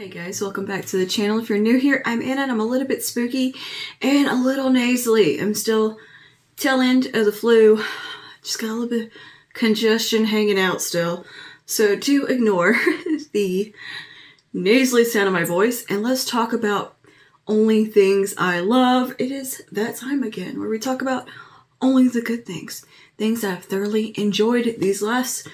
Hey guys, welcome back to the channel. If you're new here, I'm Anna and I'm a little bit spooky and a little nasally. I'm still tail end of the flu. Just got a little bit of congestion hanging out still. So do ignore the nasally sound of my voice and let's talk about only things I love. It is that time again where we talk about only the good things. Things I've thoroughly enjoyed these last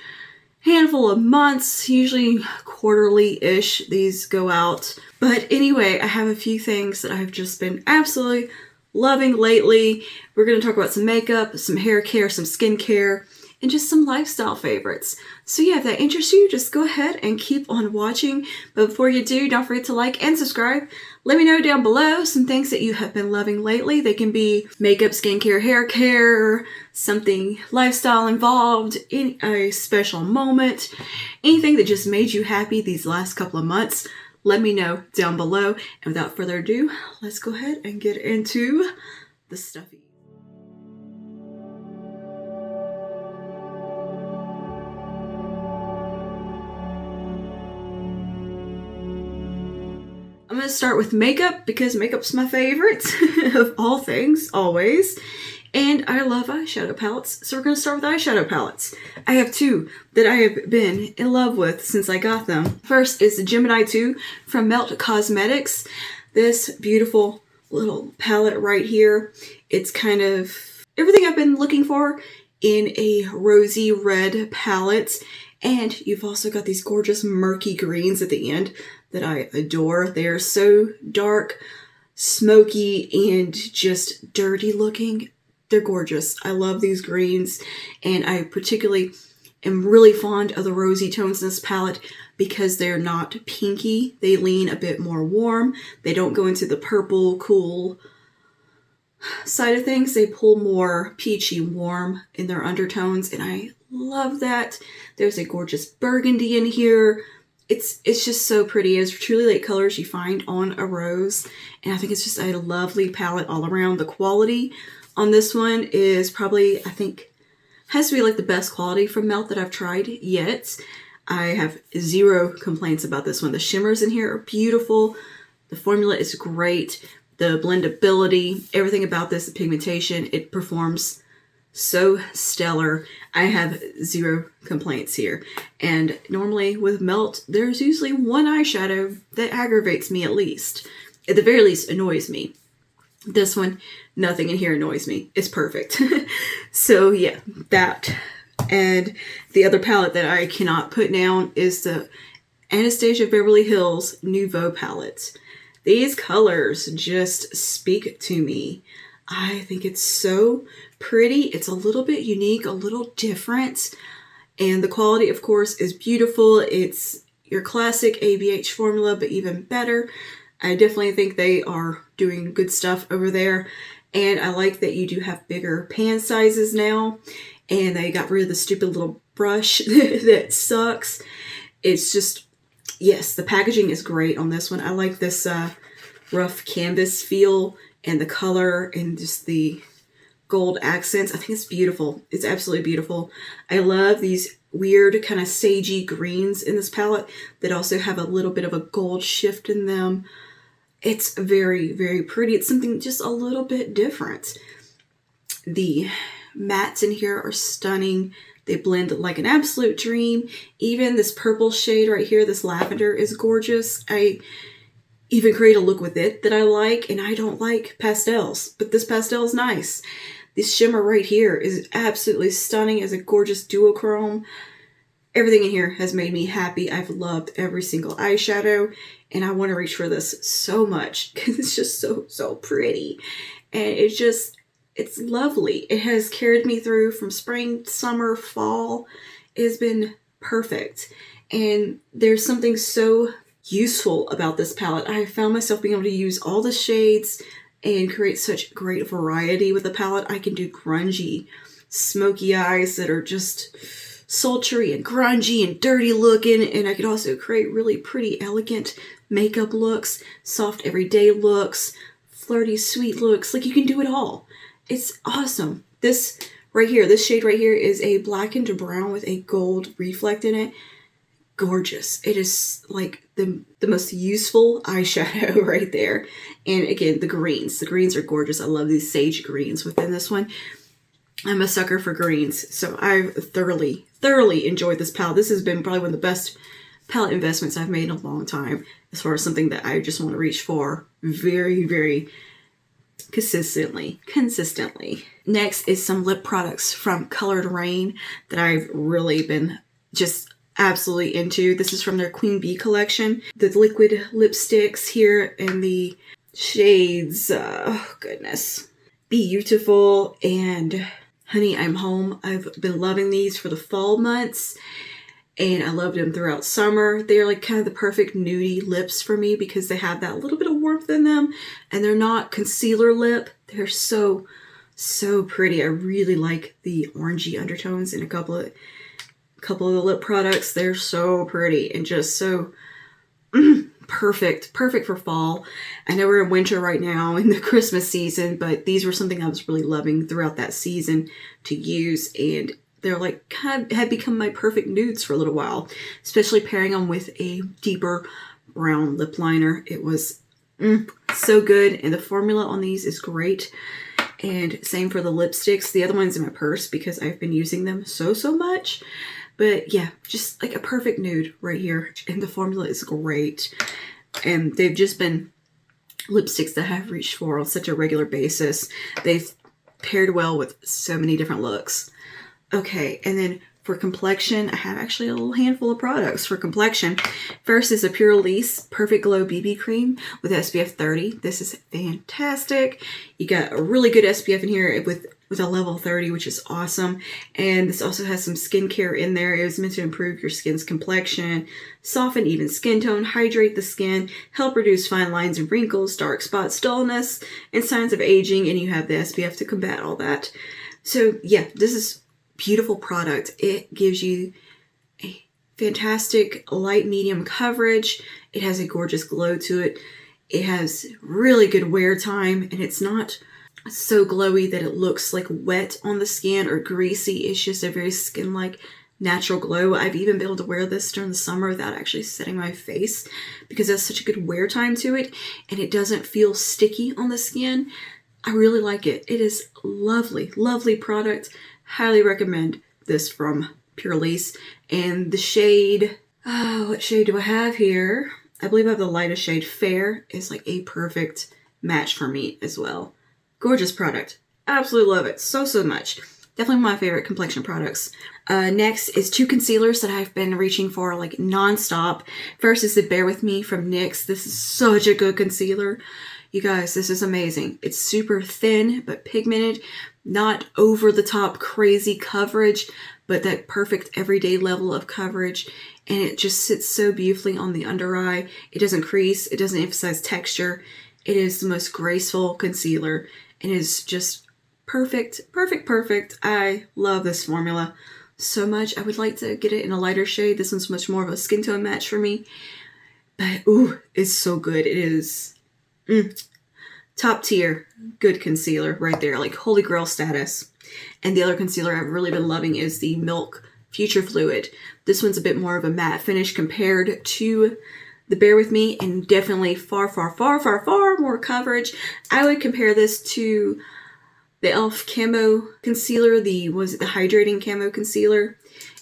handful of months, usually quarterly-ish these go out. But anyway, I have a few things that I've just been absolutely loving lately. We're going to talk about some makeup, some hair care, some skincare, and just some lifestyle favorites. So yeah, if that interests you, just go ahead and keep on watching. But before you do, don't forget to like and subscribe. Let me know down below some things that you have been loving lately. They can be makeup, skincare, hair care, something lifestyle involved, in a special moment, anything that just made you happy these last couple of months. Let me know down below. And without further ado, let's go ahead and get into the stuffy. I'm going to start with makeup because makeup's my favorite of all things, always. And I love eyeshadow palettes, so we're going to start with eyeshadow palettes. I have two that I have been in love with since I got them. First is the Gemini 2 from Melt Cosmetics. This beautiful little palette right here. It's kind of everything I've been looking for in a rosy red palette. And you've also got these gorgeous murky greens at the end that I adore. They are so dark, smoky, and just dirty looking. They're gorgeous. I love these greens, and I particularly am really fond of the rosy tones in this palette because they're not pinky. They lean a bit more warm. They don't go into the purple, cool side of things. They pull more peachy warm in their undertones, and I love that. There's a gorgeous burgundy in here. It's just so pretty. It's truly like colors you find on a rose, and I think it's just a lovely palette all around. The quality on this one is probably, I think, has to be like the best quality from Melt that I've tried yet. I have zero complaints about this one. The shimmers in here are beautiful. The formula is great. The blendability, everything about this, the pigmentation, it performs so stellar. I have zero complaints here. And normally with Melt, there's usually one eyeshadow that aggravates me at least. At the very least, annoys me. This one, nothing in here annoys me. It's perfect. So yeah, that. And the other palette that I cannot put down is the Anastasia Beverly Hills Nouveau palette. These colors just speak to me. I think it's so pretty. It's a little bit unique, a little different. And the quality, of course, is beautiful. It's your classic ABH formula, but even better. I definitely think they are doing good stuff over there. And I like that you do have bigger pan sizes now. And they got rid of the stupid little brush that sucks. It's just, yes, the packaging is great on this one. I like this rough canvas feel and the color and just the gold accents. I think it's beautiful. It's absolutely beautiful. I love these weird kind of sagey greens in this palette that also have a little bit of a gold shift in them. It's very, very pretty. It's something just a little bit different. The mattes in here are stunning. They blend like an absolute dream. Even this purple shade right here, this lavender, is gorgeous. I even create a look with it that I like, and I don't like pastels, but this pastel is nice. This shimmer right here is absolutely stunning as a gorgeous duochrome. Everything in here has made me happy. I've loved every single eyeshadow, and I want to reach for this so much because it's just so pretty. And it's lovely. It has carried me through from spring, summer, fall. It has been perfect. And there's something so useful about this palette. I found myself being able to use all the shades and create such great variety with the palette. I can do grungy, smoky eyes that are just sultry and grungy and dirty looking, and I could also create really pretty, elegant makeup looks, soft everyday looks, flirty, sweet looks. Like, you can do it all. It's awesome. This right here, this shade right here is a blackened brown with a gold reflect in it. Gorgeous. It is like the most useful eyeshadow right there. And again, the greens. The greens are gorgeous. I love these sage greens within this one. I'm a sucker for greens, so I've thoroughly enjoyed this palette. This has been probably one of the best palette investments I've made in a long time, as far as something that I just want to reach for very, very consistently. Next is some lip products from Colored Rain that I've really been just absolutely into. This is from their Queen Bee collection. The liquid lipsticks here in the shades, oh goodness, Beautiful and Honey, I'm Home. I've been loving these for the fall months, and I loved them throughout summer. They're like kind of the perfect nudie lips for me because they have that little bit of warmth in them, and they're not concealer lip. They're so pretty. I really like the orangey undertones in a couple of the lip products. They're so pretty and just so perfect for fall. I know we're in winter right now in the Christmas season, but these were something I was really loving throughout that season to use, and they're like kind of had become my perfect nudes for a little while, especially pairing them with a deeper brown lip liner. It was so good, and the formula on these is great. And same for the lipsticks. The other one's in my purse because I've been using them so much. But yeah, just like a perfect nude right here. And the formula is great. And they've just been lipsticks that I've reached for on such a regular basis. They've paired well with so many different looks. Okay, and then for complexion, I have actually a little handful of products for complexion. First is a Pure Release Perfect Glow BB Cream with SPF 30. This is fantastic. You got a really good SPF in here with a level 30, which is awesome. And this also has some skincare in there. It was meant to improve your skin's complexion, soften even skin tone, hydrate the skin, help reduce fine lines and wrinkles, dark spots, dullness, and signs of aging. And you have the SPF to combat all that. So yeah, this is beautiful product. It gives you a fantastic light medium coverage. It has a gorgeous glow to it. It has really good wear time, and it's not so glowy that it looks like wet on the skin or greasy. It's just a very skin-like natural glow. I've even been able to wear this during the summer without actually setting my face because it has such a good wear time to it, and it doesn't feel sticky on the skin. I really like it. It is lovely product. Highly recommend this from Pure Release. And the shade, what shade do I have here? I believe I have the lightest shade. Fair is like a perfect match for me as well. Gorgeous product. Absolutely love it so much. Definitely my favorite complexion products. Next is two concealers that I've been reaching for like nonstop. First is the Bear With Me from NYX. This is such a good concealer. You guys, this is amazing. It's super thin but pigmented, not over the top crazy coverage, but that perfect everyday level of coverage. And it just sits so beautifully on the under eye. It doesn't crease. It doesn't emphasize texture. It is the most graceful concealer and is just perfect. I love this formula so much. I would like to get it in a lighter shade. This one's much more of a skin tone match for me. But ooh, it's so good. It is top tier good concealer right there, like holy grail status. And the other concealer I've really been loving is the Milk Future Fluid. This one's a bit more of a matte finish compared to the Bear With Me, and definitely far more coverage. I would compare this to the e.l.f. Camo Concealer, the Hydrating Camo Concealer.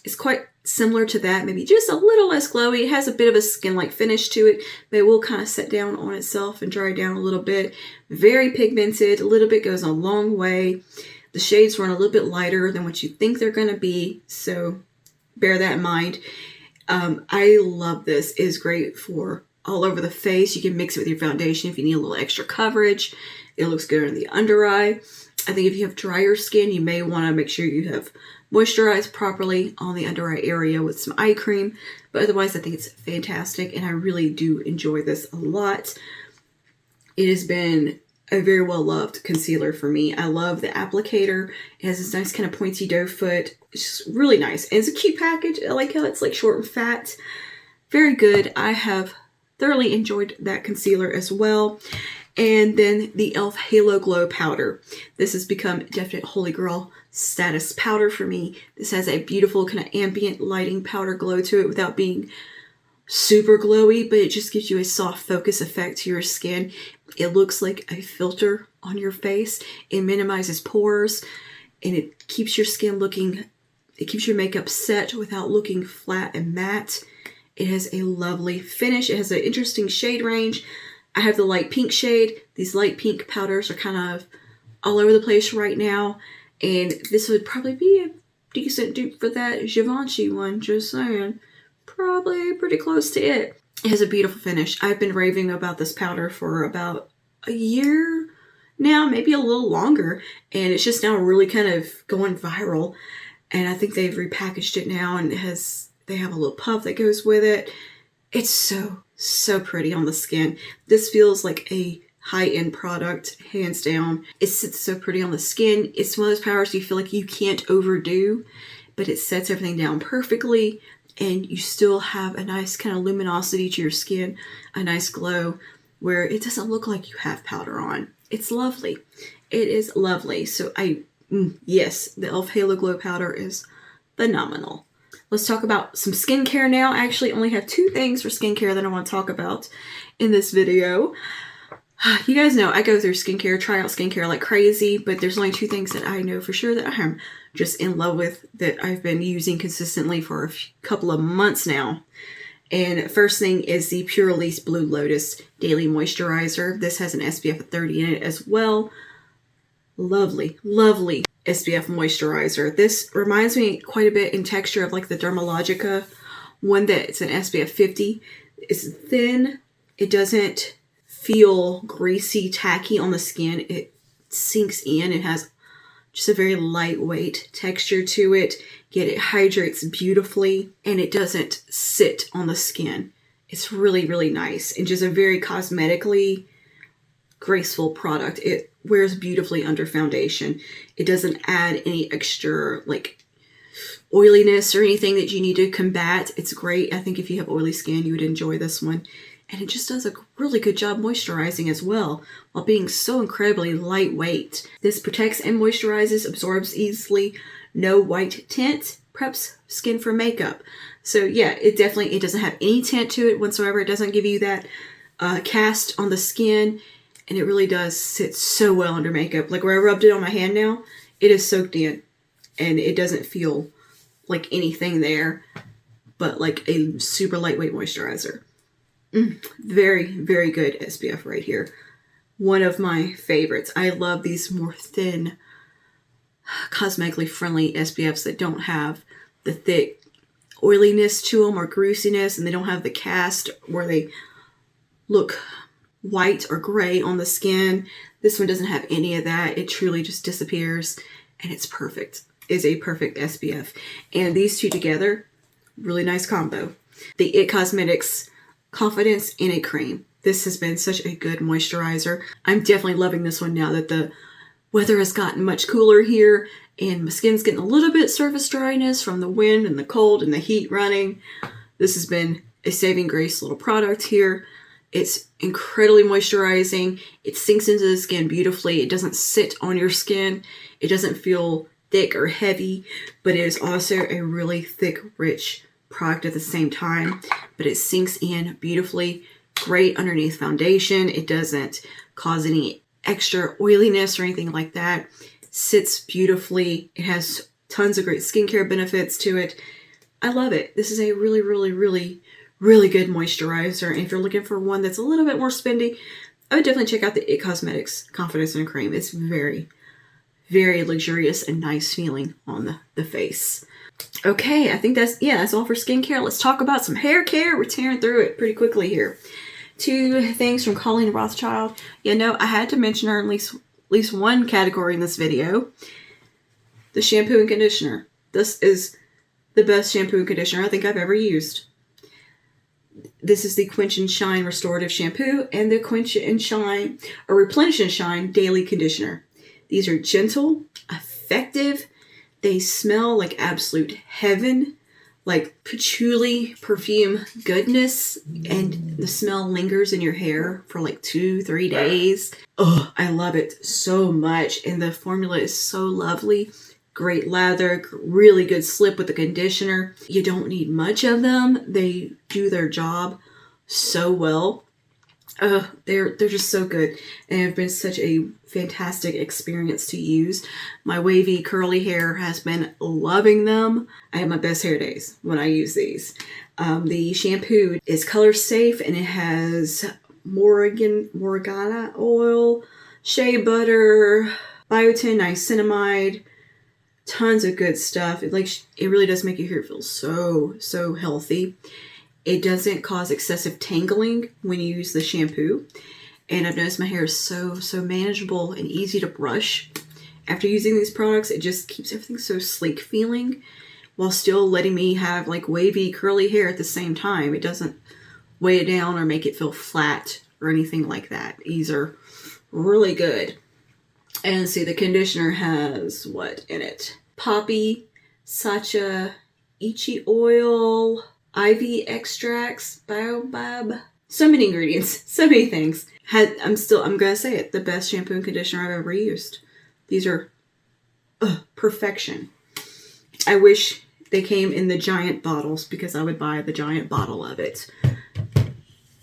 It's quite similar to that, maybe just a little less glowy. It has a bit of a skin-like finish to it, but it will kind of set down on itself and dry down a little bit. Very pigmented, a little bit goes a long way. The shades run a little bit lighter than what you think they're going to be, so bear that in mind. I love this. It is great for all over the face. You can mix it with your foundation if you need a little extra coverage. It looks good on the under eye. I think if you have drier skin, you may want to make sure you have moisturized properly on the under eye area with some eye cream. But otherwise, I think it's fantastic, and I really do enjoy this a lot. It has been a very well-loved concealer for me. I love the applicator. It has this nice kind of pointy doe foot. It's just really nice. And it's a cute package. I like how it's like short and fat. Very good. I have thoroughly enjoyed that concealer as well. And then the e.l.f. Halo Glow Powder. This has become definite holy grail status powder for me. This has a beautiful kind of ambient lighting powder glow to it without being super glowy, but it just gives you a soft focus effect to your skin. It looks like a filter on your face. It minimizes pores, and it keeps your skin looking, it keeps your makeup set without looking flat and matte. It has a lovely finish. It has an interesting shade range. I have the light pink shade. These light pink powders are kind of all over the place right now, and this would probably be a decent dupe for that Givenchy one, just saying. Probably pretty close to it. It has a beautiful finish. I've been raving about this powder for about a year now, maybe a little longer, and it's just now really kind of going viral. And I think they've repackaged it now, and they have a little puff that goes with it. It's so pretty on the skin. This feels like a high-end product, hands down. It sits so pretty on the skin. It's one of those powders you feel like you can't overdo, but it sets everything down perfectly, and you still have a nice kind of luminosity to your skin, a nice glow, where it doesn't look like you have powder on. It's lovely. It is lovely. So yes, the e.l.f. Halo Glow Powder is phenomenal. Let's talk about some skincare now. I actually only have 2 things for skincare that I want to talk about in this video. You guys know I go through skincare, try out skincare like crazy, but there's only 2 things that I know for sure that I am just in love with, that I've been using consistently for a couple of months now. And first thing is the Pure Release Blue Lotus Daily Moisturizer. This has an SPF of 30 in it as well. Lovely, lovely SPF moisturizer. This reminds me quite a bit in texture of like the Dermalogica one that's an SPF 50. It's thin. It doesn't feel greasy, tacky on the skin. It sinks in. It has just a very lightweight texture to it. Yet it hydrates beautifully, and it doesn't sit on the skin. It's really, really nice, and just a very cosmetically graceful product. It wears beautifully under foundation. It doesn't add any extra like oiliness or anything that you need to combat. It's great. I think if you have oily skin, you would enjoy this one. And it just does a really good job moisturizing as well, while being so incredibly lightweight. This protects and moisturizes, absorbs easily, no white tint, preps skin for makeup. So yeah, it doesn't have any tint to it whatsoever. It doesn't give you that cast on the skin, and it really does sit so well under makeup. Like where I rubbed it on my hand now, it is soaked in, and it doesn't feel like anything there, but like a super lightweight moisturizer. Very, very good SPF right here. One of my favorites. I love these more thin, cosmetically friendly SPFs that don't have the thick oiliness to them or greasiness, and they don't have the cast where they look white or gray on the skin. This one doesn't have any of that. It truly just disappears, and it's perfect. It's a perfect SPF. And these two together, really nice combo. The IT Cosmetics Confidence in a Cream. This has been such a good moisturizer. I'm definitely loving this one now that the weather has gotten much cooler here, and my skin's getting a little bit surface dryness from the wind and the cold and the heat running. This has been a saving grace little product here. It's incredibly moisturizing. It sinks into the skin beautifully. It doesn't sit on your skin. It doesn't feel thick or heavy, but it is also a really thick, rich product at the same time. But it sinks in beautifully. Great underneath foundation. It doesn't cause any extra oiliness or anything like that. Sits beautifully. It has tons of great skincare benefits to it. I love it. This is a really, really, really, really good moisturizer. And if you're looking for one that's a little bit more spendy, I would definitely check out the IT Cosmetics Confidence in a Cream. It's very, very luxurious and nice feeling on the face. Okay, I think that's all for skincare. Let's talk about some hair care. We're tearing through it pretty quickly here. 2 things from Colleen Rothschild. I had to mention her in at least one category in this video. The shampoo and conditioner. This is the best shampoo and conditioner I think I've ever used. This is the Quench and Shine Restorative Shampoo and the Quench and Shine, or Replenish and Shine Daily Conditioner. These are gentle, effective. They smell like absolute heaven, like patchouli perfume goodness, and the smell lingers in your hair for like 2-3 days. Oh, I love it so much, and the formula is so lovely. great lather, really good slip with the conditioner. You don't need much of them. They do their job so well. They're just so good, and have been such a fantastic experience to use. My wavy curly hair has been loving them. I have my best hair days when I use these. The shampoo is color safe, and it has Morgana oil, shea butter, biotin, niacinamide, tons of good stuff. It really does make your hair feel so healthy. It doesn't cause excessive tangling when you use the shampoo. And I've noticed my hair is so manageable and easy to brush. After using these products, it just keeps everything so sleek feeling while still letting me have like wavy curly hair at the same time. It doesn't weigh it down or make it feel flat or anything like that. These are really good. And see, the conditioner has what in it? Poppy, Sacha, Ichi oil, ivy extracts, baobab. So many ingredients, so many things. I'm gonna say it, the best shampoo and conditioner I've ever used. These are perfection. I wish they came in the giant bottles because I would buy the giant bottle of it.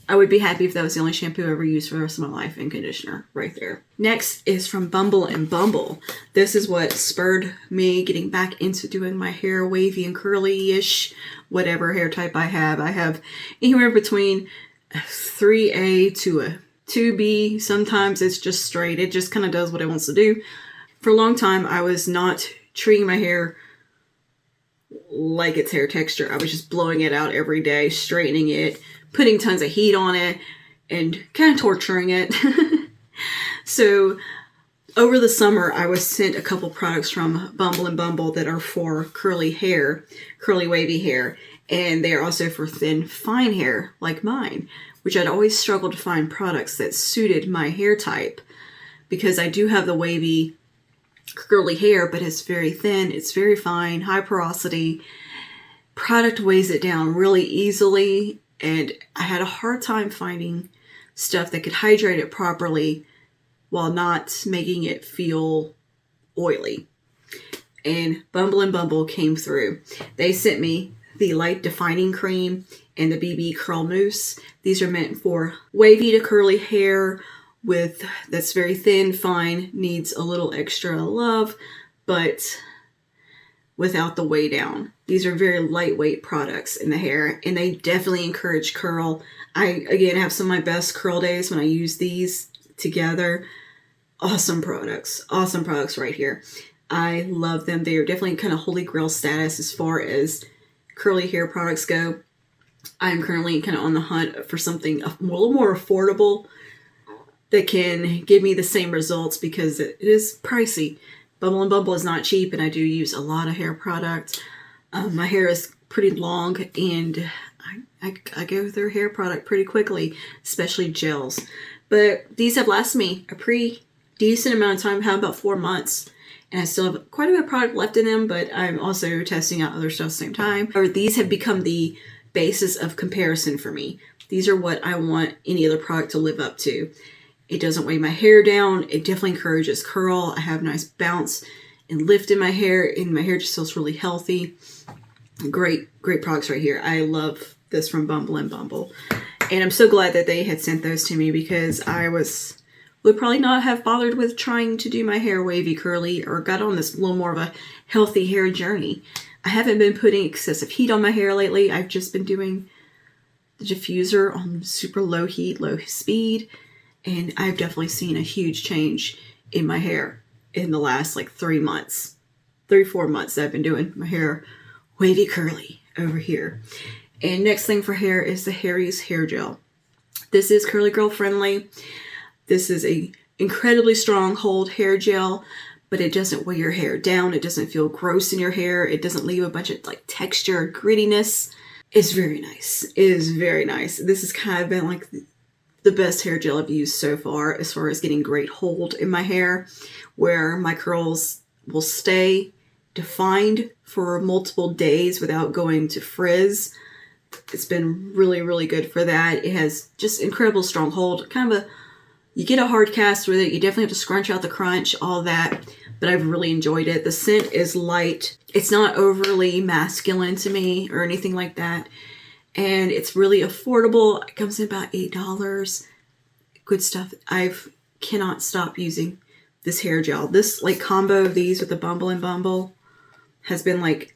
I would be happy if that was the only shampoo I ever used for the rest of my life and conditioner right there. Next is from Bumble and Bumble. This is what spurred me getting back into doing my hair wavy and curly-ish, whatever hair type I have. I have anywhere between a 3A to a 2B. Sometimes it's just straight. It just kind of does what it wants to do. For a long time, I was not treating my hair like its hair texture. I was just blowing it out every day, straightening it, putting tons of heat on it, and kind of torturing it. So over the summer, I was sent a couple products from Bumble and Bumble that are for curly hair, curly wavy hair, and they are also for thin, fine hair like mine, which I'd always struggled to find products that suited my hair type because I do have the wavy curly hair, but it's very thin, it's very fine, high porosity. Product weighs it down really easily, and I had a hard time finding stuff that could hydrate it properly while not making it feel oily. And Bumble and Bumble came through. They sent me the Light Defining Cream and the BB Curl Mousse. These are meant for wavy to curly hair that's very thin, fine, needs a little extra love, but without the weigh down. These are very lightweight products in the hair, and they definitely encourage curl. I, again, have some of my best curl days when I use these together. Awesome products right here. I love them. They are definitely kind of holy grail status as far as curly hair products go. I'm currently kind of on the hunt for something a little more affordable that can give me the same results because it is pricey. Bumble and Bumble is not cheap, and I do use a lot of hair products. My hair is pretty long, and I go through hair product pretty quickly, especially gels. But these have lasted me a pretty decent amount of time. I have about 4 months, and I still have quite a bit of product left in them, but I'm also testing out other stuff at the same time. These have become the basis of comparison for me. These are what I want any other product to live up to. It doesn't weigh my hair down. It definitely encourages curl. I have nice bounce and lift in my hair, and my hair just feels really healthy. Great products right here. I love this from Bumble and Bumble. And I'm so glad that they had sent those to me because I would probably not have bothered with trying to do my hair wavy curly or got on this little more of a healthy hair journey. I haven't been putting excessive heat on my hair lately. I've just been doing the diffuser on super low heat, low speed. And I've definitely seen a huge change in my hair in the last 3 months. 3-4 months I've been doing my hair wavy curly over here. And next thing for hair is the Harry's Hair Gel. This is curly girl friendly. This is a incredibly strong hold hair gel, but it doesn't weigh your hair down. It doesn't feel gross in your hair. It doesn't leave a bunch of texture or grittiness. It's very nice. It is very nice. This has kind of been the best hair gel I've used so far as getting great hold in my hair where my curls will stay defined for multiple days without going to frizz. It's been really, really good for that. It has just incredible strong hold. You get a hard cast with it. You definitely have to scrunch out the crunch, all that. but I've really enjoyed it. The scent is light. It's not overly masculine to me or anything like that. And it's really affordable. It comes in about $8. Good stuff. I cannot stop using this hair gel. This like combo of these with the Bumble and Bumble has been like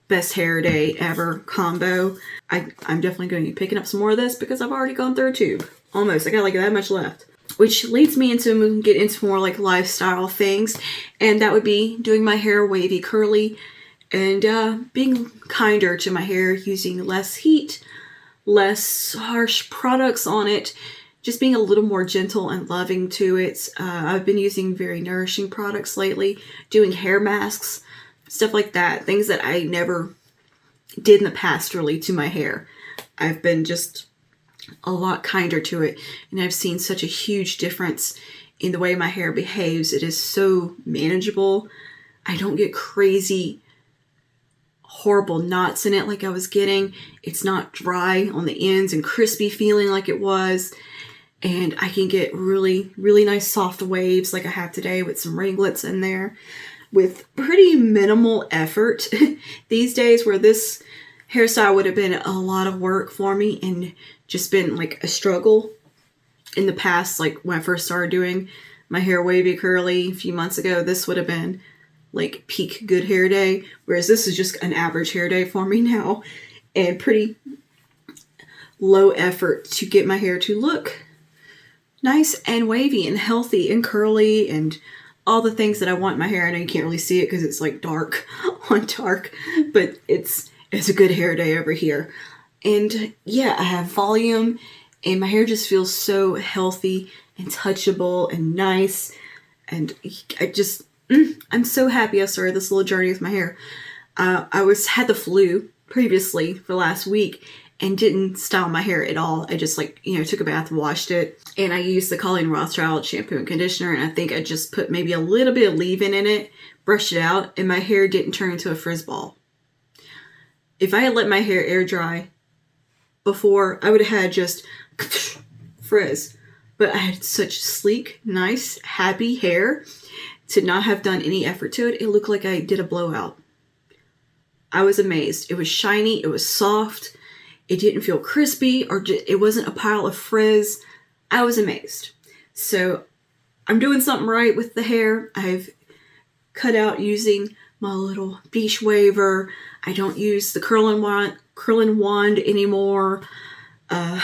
best hair day ever combo. I'm definitely going to be picking up some more of this because I've already gone through a tube. Almost. I got like that much left. Which leads me into get into more like lifestyle things. And that would be doing my hair wavy curly and being kinder to my hair, using less heat, less harsh products on it, just being a little more gentle and loving to it. I've been using very nourishing products lately, doing hair masks, stuff like that. Things that I never did in the past really to my hair. I've been just a lot kinder to it. And I've seen such a huge difference in the way my hair behaves. It is so manageable. I don't get crazy, horrible knots in it like I was getting. It's not dry on the ends and crispy feeling like it was. And I can get really, really nice soft waves like I have today with some ringlets in there with pretty minimal effort. These days where this hairstyle would have been a lot of work for me and just been like a struggle in the past, like when I first started doing my hair wavy curly a few months ago, this would have been like peak good hair day. Whereas this is just an average hair day for me now and pretty low effort to get my hair to look nice and wavy and healthy and curly and all the things that I want in my hair. I know you can't really see it because it's like dark on dark, but it's a good hair day over here. And yeah, I have volume and my hair just feels so healthy and touchable and nice. And I'm so happy I started this little journey with my hair. I had the flu previously for last week and didn't style my hair at all. I just took a bath, washed it, and I used the Colleen Rothschild shampoo and conditioner, and I think I just put maybe a little bit of leave-in in it, brushed it out, and my hair didn't turn into a frizz ball. If I had let my hair air dry before, I would have had just frizz. But I had such sleek, nice, happy hair to not have done any effort to it. It looked like I did a blowout. I was amazed. It was shiny. It was soft. It didn't feel crispy or it wasn't a pile of frizz. I was amazed. So I'm doing something right with the hair. I've cut out using my little beach waver. I don't use the curling wand anymore. I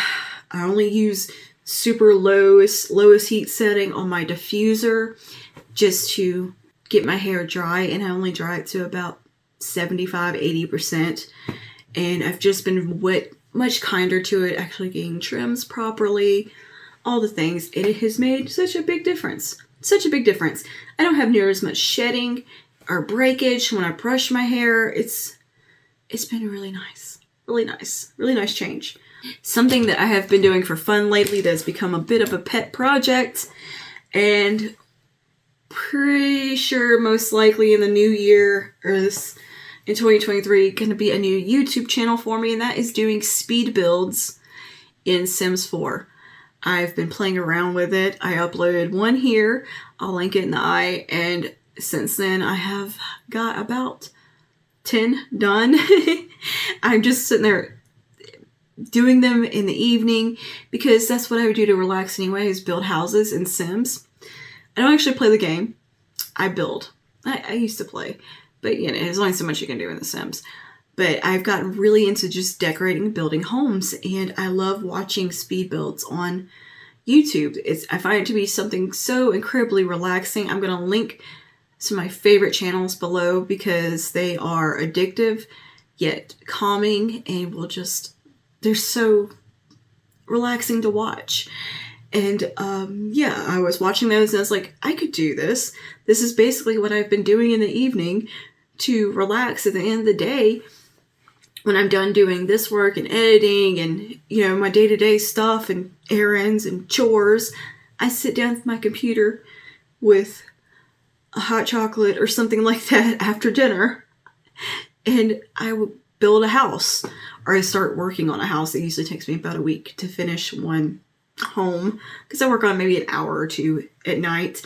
only use super lowest heat setting on my diffuser just to get my hair dry, and I only dry it to about 75-80%. And I've just been much kinder to it, actually getting trims properly, all the things. And it has made such a big difference. Such a big difference. I don't have near as much shedding or breakage when I brush my hair. It's been really nice. Really nice. Really nice change. Something that I have been doing for fun lately that's become a bit of a pet project, and pretty sure most likely in the new year or in 2023 going to be a new YouTube channel for me, and that is doing speed builds in Sims 4. I've been playing around with it. I uploaded one here. I'll link it in the eye, and since then I have got about 10 done. I'm just sitting there doing them in the evening because that's what I would do to relax anyway, is build houses in Sims. I don't actually play the game. I build. I used to play, but there's only so much you can do in The Sims. But I've gotten really into just decorating and building homes, and I love watching speed builds on YouTube. I find it to be something so incredibly relaxing. I'm going to link some of my favorite channels below because they are addictive yet calming, and they're so relaxing to watch. And I was watching those and I was like, I could do this. This is basically what I've been doing in the evening to relax at the end of the day when I'm done doing this work and editing and, my day-to-day stuff and errands and chores. I sit down with my computer with a hot chocolate or something like that after dinner, and I would build a house, or I start working on a house. It usually takes me about a week to finish one home because I work on maybe an hour or two at night.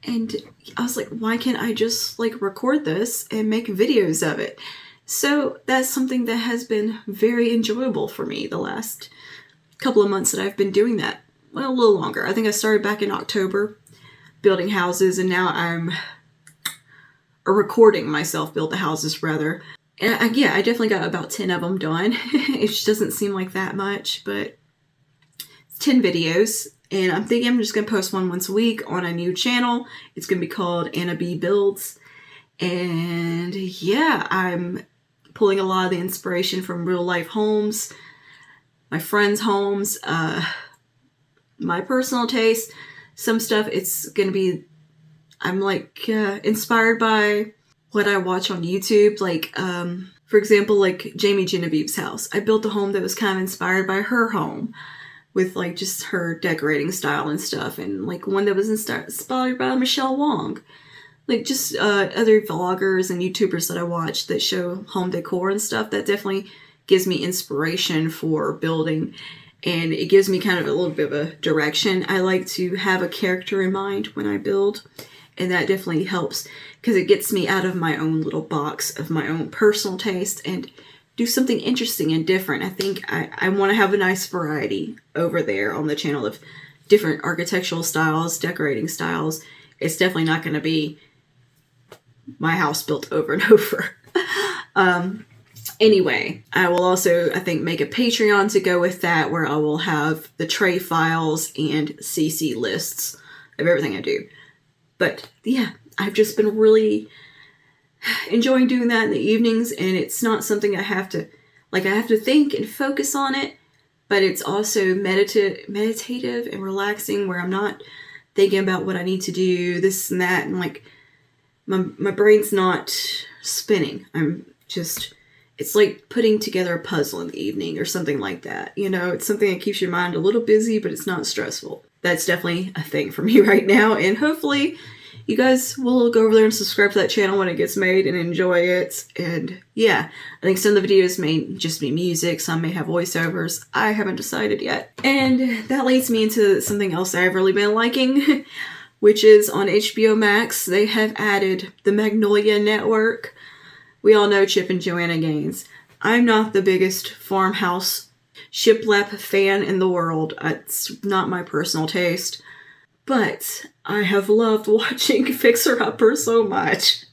And I was like, why can't I just like record this and make videos of it? So that's something that has been very enjoyable for me the last couple of months that I've been doing that. Well, a little longer. I think I started back in October building houses, and now I'm recording myself build the houses rather. And I definitely got about 10 of them done. It just doesn't seem like that much, but it's 10 videos. And I'm thinking I'm just going to post one once a week on a new channel. It's going to be called Anna B Builds. And yeah, I'm pulling a lot of the inspiration from real life homes, my friends' homes, my personal taste. Some stuff, it's going to be, I'm like inspired by what I watch on YouTube. Like, for example, like Jamie Genevieve's house. I built a home that was kind of inspired by her home, with like just her decorating style and stuff, and like one that was inspired by Michelle Wong. Like just other vloggers and YouTubers that I watch that show home decor and stuff. That definitely gives me inspiration for building, and it gives me kind of a little bit of a direction. I like to have a character in mind when I build, and that definitely helps because it gets me out of my own little box of my own personal taste and do something interesting and different. I think I want to have a nice variety over there on the channel of different architectural styles, decorating styles. It's definitely not going to be my house built over and over. Anyway, I will also, I think, make a Patreon to go with that, where I will have the tray files and CC lists of everything I do. But yeah, I've just been really enjoying doing that in the evenings, and it's not something I have to think and focus on it, but it's also meditative and relaxing, where I'm not thinking about what I need to do, this and that, and like my brain's not spinning. It's like putting together a puzzle in the evening or something like that. You know, it's something that keeps your mind a little busy, but it's not stressful. That's definitely a thing for me right now, and hopefully you guys will go over there and subscribe to that channel when it gets made and enjoy it. And yeah, I think some of the videos may just be music, some may have voiceovers. I haven't decided yet. And that leads me into something else I've really been liking, which is on HBO Max. They have added the Magnolia Network. We all know Chip and Joanna Gaines. I'm not the biggest farmhouse shiplap fan in the world. It's not my personal taste. But I have loved watching Fixer Upper so much.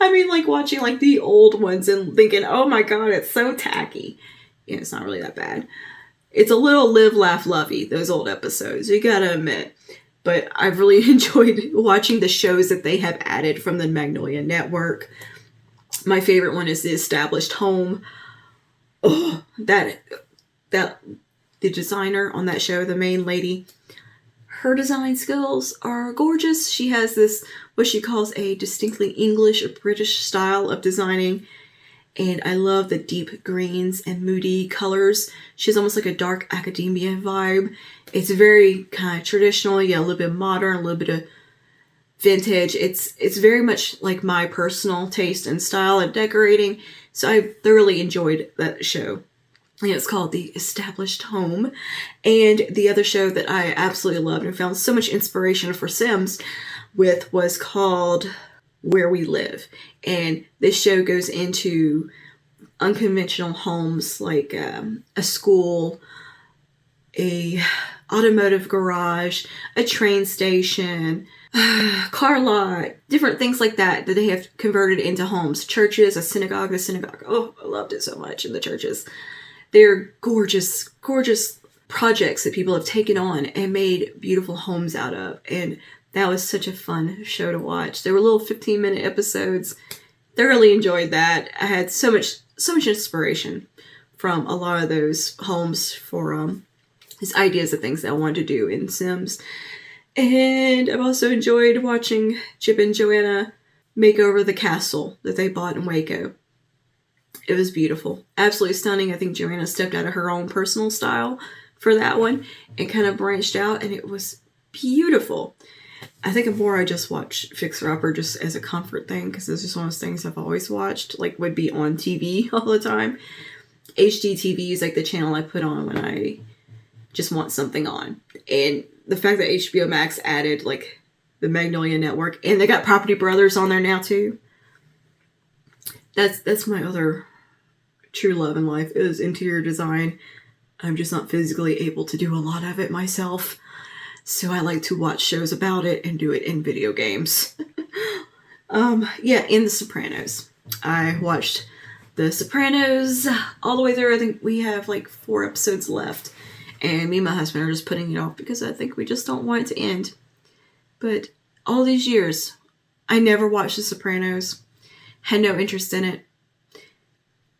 I mean, like watching like the old ones and thinking, oh my god, it's so tacky. Yeah, it's not really that bad. It's a little live, laugh, lovey, those old episodes, you gotta admit. But I've really enjoyed watching the shows that they have added from the Magnolia Network. My favorite one is The Established Home. Oh, the designer on that show, the main lady, her design skills are gorgeous. She has this, what she calls a distinctly English or British style of designing. And I love the deep greens and moody colors. She has almost like a dark academia vibe. It's very kind of traditional, yeah, a little bit modern, a little bit of vintage. It's very much like my personal taste and style of decorating. So I thoroughly enjoyed that show. And it's called The Established Home. And the other show that I absolutely loved and found so much inspiration for Sims with was called Where We Live. And this show goes into unconventional homes like a school, a automotive garage, a train station, car lot, different things like that they have converted into homes. Churches, a synagogue, the synagogue. Oh, I loved it so much in the churches. They're gorgeous, gorgeous projects that people have taken on and made beautiful homes out of. And that was such a fun show to watch. There were little 15-minute episodes. Thoroughly enjoyed that. I had so much inspiration from a lot of those homes for these ideas of things that I wanted to do in Sims. And I've also enjoyed watching Chip and Joanna make over the castle that they bought in Waco. It was beautiful. Absolutely stunning. I think Joanna stepped out of her own personal style for that one and kind of branched out, and it was beautiful. I think more I just watch Fixer Upper just as a comfort thing, because this is one of those things I've always watched, like would be on TV all the time. HGTV is like the channel I put on when I just want something on. And the fact that HBO Max added like the Magnolia Network. And they got Property Brothers on there now too. That's my other true love in life, is interior design. I'm just not physically able to do a lot of it myself. So I like to watch shows about it and do it in video games. In The Sopranos. I watched The Sopranos all the way through. I think we have like 4 episodes left. And me and my husband are just putting it off because I think we just don't want it to end. But all these years, I never watched The Sopranos. Had no interest in it.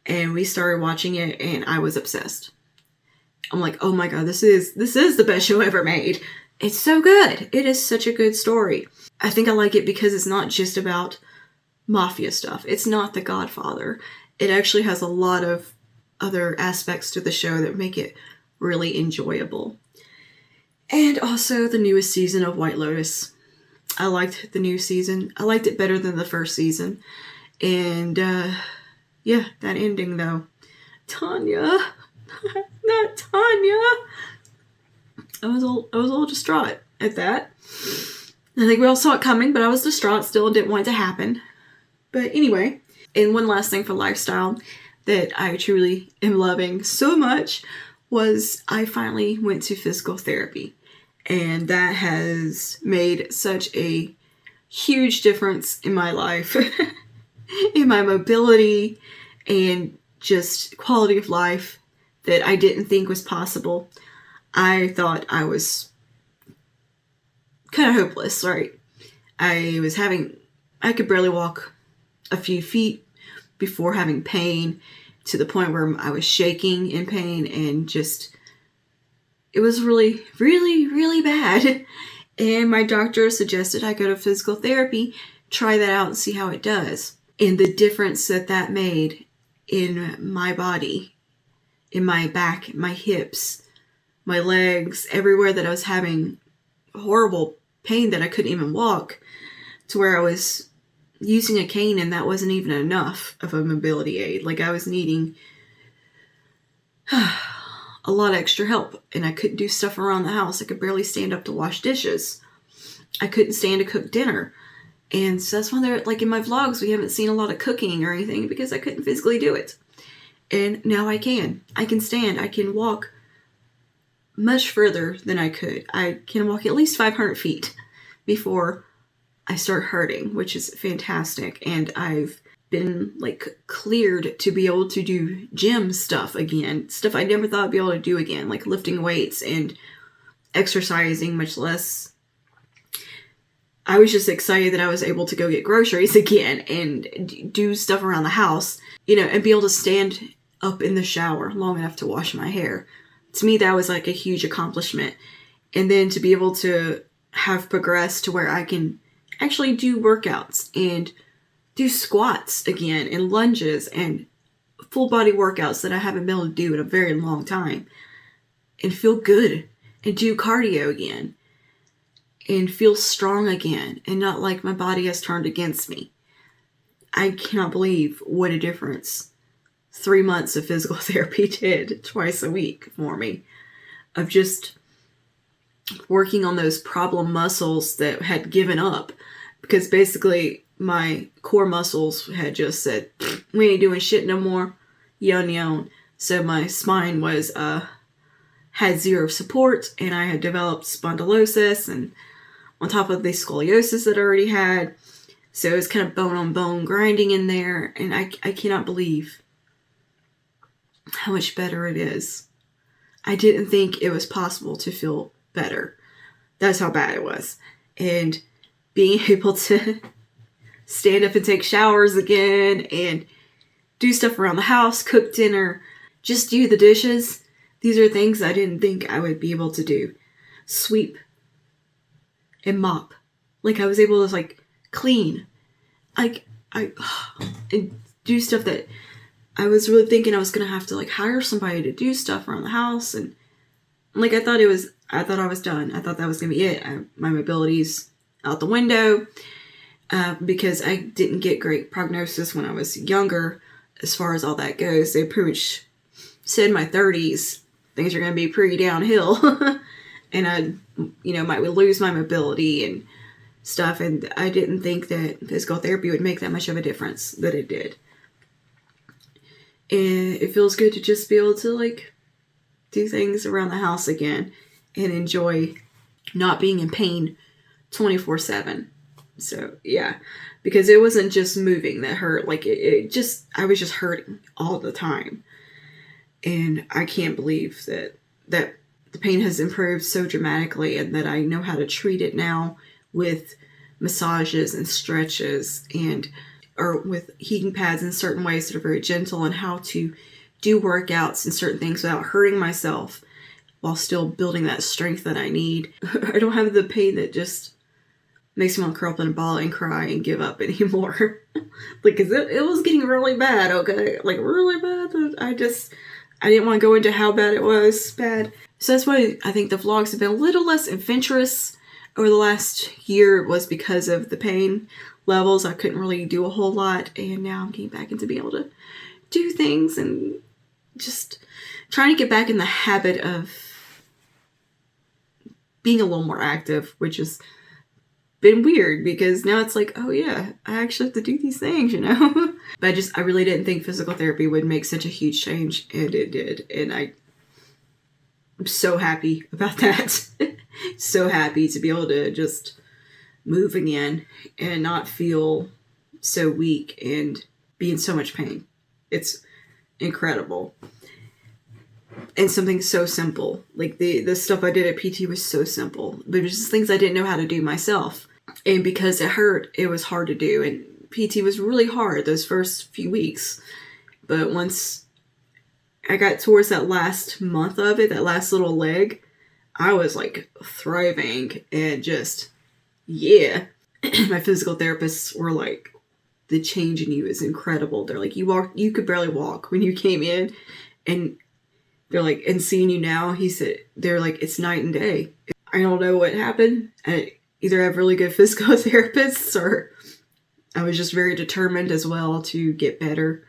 And we started watching it and I was obsessed. I'm like, oh my god, this is the best show ever made. It's so good. It is such a good story. I think I like it because it's not just about mafia stuff. It's not The Godfather. It actually has a lot of other aspects to the show that make it really enjoyable. And also the newest season of White Lotus. I liked the new season. I liked it better than the first season. And, that ending though. Tanya. Not Tanya. I was a little distraught at that. I think we all saw it coming, but I was distraught still and didn't want it to happen. But anyway, and one last thing for lifestyle that I truly am loving so much was I finally went to physical therapy. And that has made such a huge difference in my life, in my mobility, and just quality of life that I didn't think was possible. I thought I was kind of hopeless, right? I could barely walk a few feet before having pain, to the point where I was shaking in pain, and just, it was really, really, really bad. And my doctor suggested I go to physical therapy, try that out and see how it does. And the difference that made in my body, in my back, my hips, my legs, everywhere that I was having horrible pain that I couldn't even walk, to where I was using a cane and that wasn't even enough of a mobility aid. Like, I was needing a lot of extra help, and I couldn't do stuff around the house. I could barely stand up to wash dishes. I couldn't stand to cook dinner. And so that's why they're, like, in my vlogs, we haven't seen a lot of cooking or anything, because I couldn't physically do it. And now I can. I can stand. I can walk much further than I could. I can walk at least 500 feet before I start hurting, which is fantastic. And I've been, like, cleared to be able to do gym stuff again. Stuff I never thought I'd be able to do again, like lifting weights and exercising, much less. I was just excited that I was able to go get groceries again and do stuff around the house, and be able to stand up in the shower long enough to wash my hair. To me, that was like a huge accomplishment. And then to be able to have progressed to where I can actually do workouts and do squats again and lunges and full body workouts that I haven't been able to do in a very long time, and feel good and do cardio again and feel strong again and not like my body has turned against me. I cannot believe what a difference 3 months of physical therapy did twice a week for me, of just working on those problem muscles that had given up, because basically my core muscles had just said, we ain't doing shit no more, yon. So my spine was had zero support, and I had developed spondylosis, and on top of the scoliosis that I already had. So it was kind of bone on bone grinding in there, and I cannot believe how much better it is. I didn't think it was possible to feel better. That's how bad it was. And being able to stand up and take showers again and do stuff around the house, cook dinner, just do the dishes. These are things I didn't think I would be able to do. Sweep and mop. Like, I was able to, like, clean. I and do stuff that I was really thinking I was going to have to, like, hire somebody to do stuff around the house. And, like, I thought I was done. I thought that was going to be it. My mobility's out the window, because I didn't get great prognosis when I was younger as far as all that goes. They pretty much said in my 30s, things are going to be pretty downhill. And I, might lose my mobility and stuff, and I didn't think that physical therapy would make that much of a difference that it did. And it feels good to just be able to like do things around the house again and enjoy not being in pain 24/7. So yeah, because it wasn't just moving that hurt. Like I was just hurting all the time. And I can't believe that the pain has improved so dramatically, and that I know how to treat it now with massages and stretches or with heating pads in certain ways that are very gentle, and how to do workouts and certain things without hurting myself while still building that strength that I need. I don't have the pain that just makes me want to curl up in a ball and cry and give up anymore. Like, 'cause it was getting really bad, okay? Like, really bad. I didn't want to go into how bad it was. Bad. So that's why I think the vlogs have been a little less adventurous over the last year, was because of the pain levels. I couldn't really do a whole lot, and now I'm getting back into being able to do things and just trying to get back in the habit of being a little more active, which has been weird because now it's like, oh yeah, I actually have to do these things, you know? But I really didn't think physical therapy would make such a huge change, and it did. And I'm so happy about that. So happy to be able to just move again and not feel so weak and be in so much pain. It's incredible. And something so simple. Like the stuff I did at PT was so simple. But it was just things I didn't know how to do myself. And because it hurt, it was hard to do. And PT was really hard those first few weeks. But once I got towards that last month of it, that last little leg, I was like thriving and just, yeah. My physical therapists were like, the change in you is incredible. They're like, you could barely walk when you came in. And they're like, and seeing you now, they're like, it's night and day. I don't know what happened. I either have really good physical therapists, or I was just very determined as well to get better.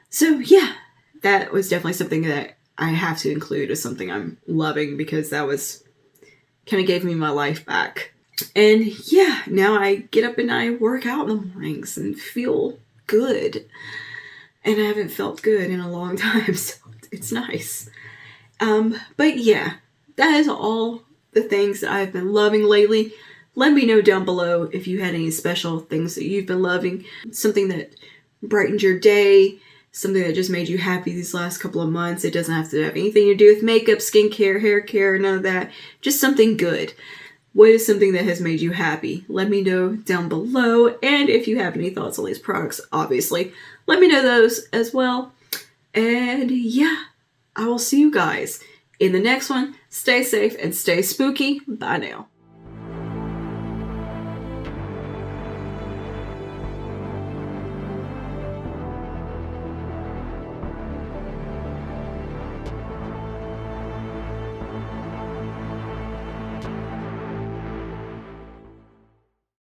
So yeah, that was definitely something that I have to include as something I'm loving, because that was kind of gave me my life back. And yeah, now I get up and I work out in the mornings and feel good. And I haven't felt good in a long time, so it's nice. But yeah, that is all the things that I've been loving lately. Let me know down below if you had any special things that you've been loving. Something that brightened your day. Something that just made you happy these last couple of months. It doesn't have to have anything to do with makeup, skincare, hair care, none of that. Just something good. What is something that has made you happy? Let me know down below. And if you have any thoughts on these products, obviously, let me know those as well. And yeah, I will see you guys in the next one. Stay safe and stay spooky. Bye now.